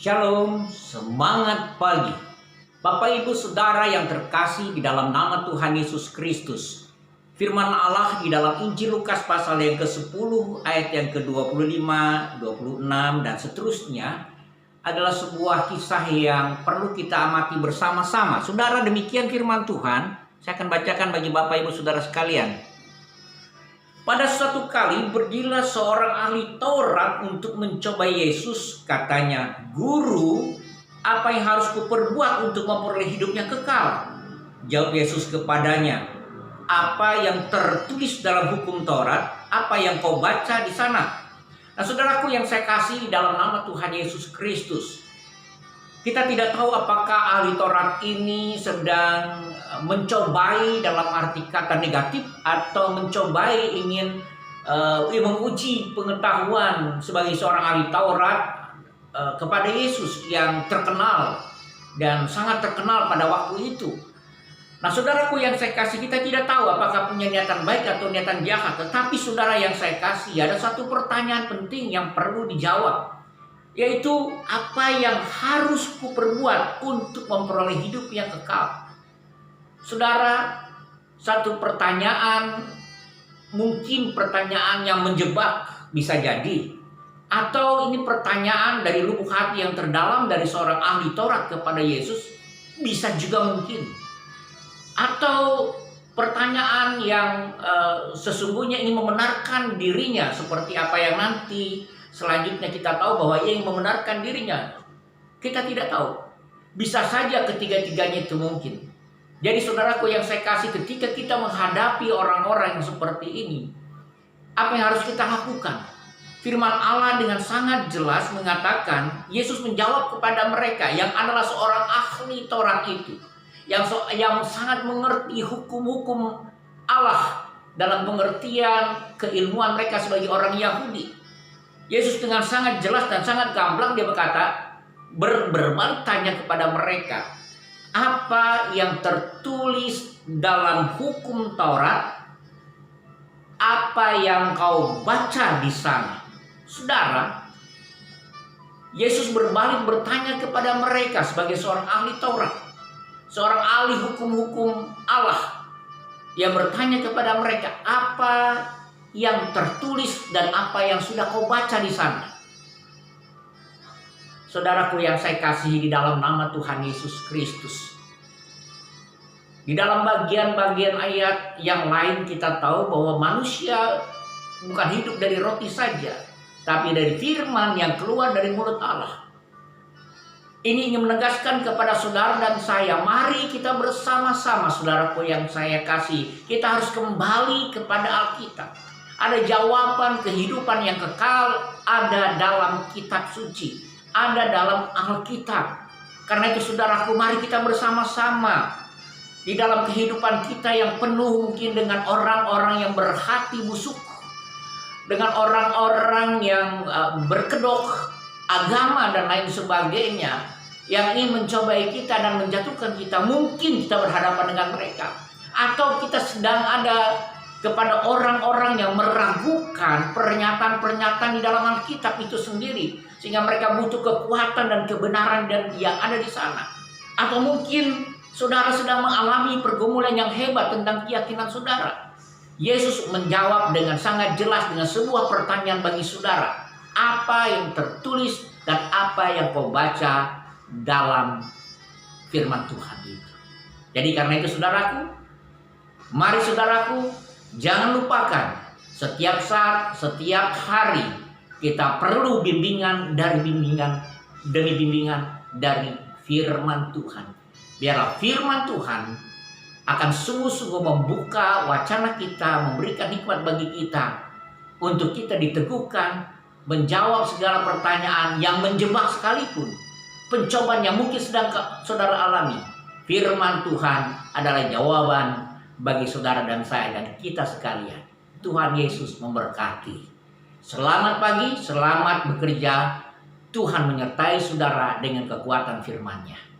Shalom, semangat pagi. Bapak Ibu Saudara yang terkasih di dalam nama Tuhan Yesus Kristus. Firman Allah di dalam Injil Lukas pasal yang ke-10 ayat yang ke-25, 26 dan seterusnya adalah sebuah kisah yang perlu kita amati bersama-sama. Saudara, demikian firman Tuhan. Saya akan bacakan bagi Bapak Ibu Saudara sekalian. Pada suatu kali berdirilah seorang ahli Taurat untuk mencoba Yesus. Katanya, "Guru, apa yang harus kuperbuat untuk memperoleh hidupnya kekal?" Jawab Yesus kepadanya, "Apa yang tertulis dalam hukum Taurat? Apa yang kau baca di sana?" Nah, saudaraku yang saya kasih dalam nama Tuhan Yesus Kristus, kita tidak tahu apakah ahli Taurat ini sedang mencobai dalam arti kata negatif atau mencobai ingin menguji pengetahuan sebagai seorang ahli Taurat kepada Yesus yang terkenal dan sangat terkenal pada waktu itu. Nah, saudaraku yang saya kasih, kita tidak tahu apakah punya niatan baik atau niatan jahat. Tetapi saudara yang saya kasih, ada satu pertanyaan penting yang perlu dijawab, yaitu apa yang harus kuperbuat untuk memperoleh hidup yang kekal. Saudara, satu pertanyaan, mungkin pertanyaan yang menjebak bisa jadi, atau ini pertanyaan dari lubuk hati yang terdalam dari seorang ahli Taurat kepada Yesus, bisa juga mungkin. Atau pertanyaan yang sesungguhnya ingin membenarkan dirinya, seperti apa yang nanti selanjutnya kita tahu bahwa ia yang membenarkan dirinya. Kita tidak tahu. Bisa saja ketiga-tiganya itu mungkin. Jadi saudaraku yang saya kasih, ketika kita menghadapi orang-orang yang seperti ini, apa yang harus kita lakukan? Firman Allah dengan sangat jelas mengatakan, Yesus menjawab kepada mereka yang adalah seorang ahli Taurat itu, yang sangat mengerti hukum-hukum Allah dalam pengertian keilmuan mereka sebagai orang Yahudi. Yesus dengan sangat jelas dan sangat gamblang dia berbalik tanya kepada mereka, apa yang tertulis dalam hukum Taurat? Apa yang kau baca di sana? Saudara, Yesus berbalik bertanya kepada mereka sebagai seorang ahli Taurat, seorang ahli hukum-hukum Allah, yang bertanya kepada mereka, apa yang tertulis dan apa yang sudah kau baca di sana? Saudaraku yang saya kasihi di dalam nama Tuhan Yesus Kristus, di dalam bagian-bagian ayat yang lain kita tahu bahwa manusia bukan hidup dari roti saja, tapi dari firman yang keluar dari mulut Allah. Ini ingin menegaskan kepada saudara dan saya, mari kita bersama-sama, saudaraku yang saya kasih, kita harus kembali kepada Alkitab. Ada jawaban kehidupan yang kekal, ada dalam kitab suci, ada dalam Alkitab. Karena itu saudaraku, mari kita bersama-sama di dalam kehidupan kita yang penuh mungkin dengan orang-orang yang berhati busuk, dengan orang-orang yang berkedok agama dan lain sebagainya, yang ingin mencobai kita dan menjatuhkan kita. Mungkin kita berhadapan dengan mereka, atau kita sedang ada kepada orang-orang yang meragukan pernyataan-pernyataan di dalam Alkitab itu sendiri, sehingga mereka butuh kekuatan dan kebenaran dan yang ada di sana. Atau mungkin saudara sedang mengalami pergumulan yang hebat tentang keyakinan saudara. Yesus menjawab dengan sangat jelas dengan sebuah pertanyaan bagi saudara, apa yang tertulis dan apa yang kau baca dalam firman Tuhan itu. Jadi karena itu saudaraku, mari saudaraku, jangan lupakan, setiap saat, setiap hari kita perlu bimbingan demi bimbingan dari firman Tuhan. Biarlah firman Tuhan akan sungguh-sungguh membuka wacana kita, memberikan hikmat bagi kita, untuk kita diteguhkan, menjawab segala pertanyaan yang menjebak sekalipun, pencobaan yang mungkin sedang saudara alami. Firman Tuhan adalah jawaban bagi saudara dan saya dan kita sekalian. Tuhan Yesus memberkati. Selamat pagi, selamat bekerja. Tuhan menyertai saudara dengan kekuatan firman-Nya.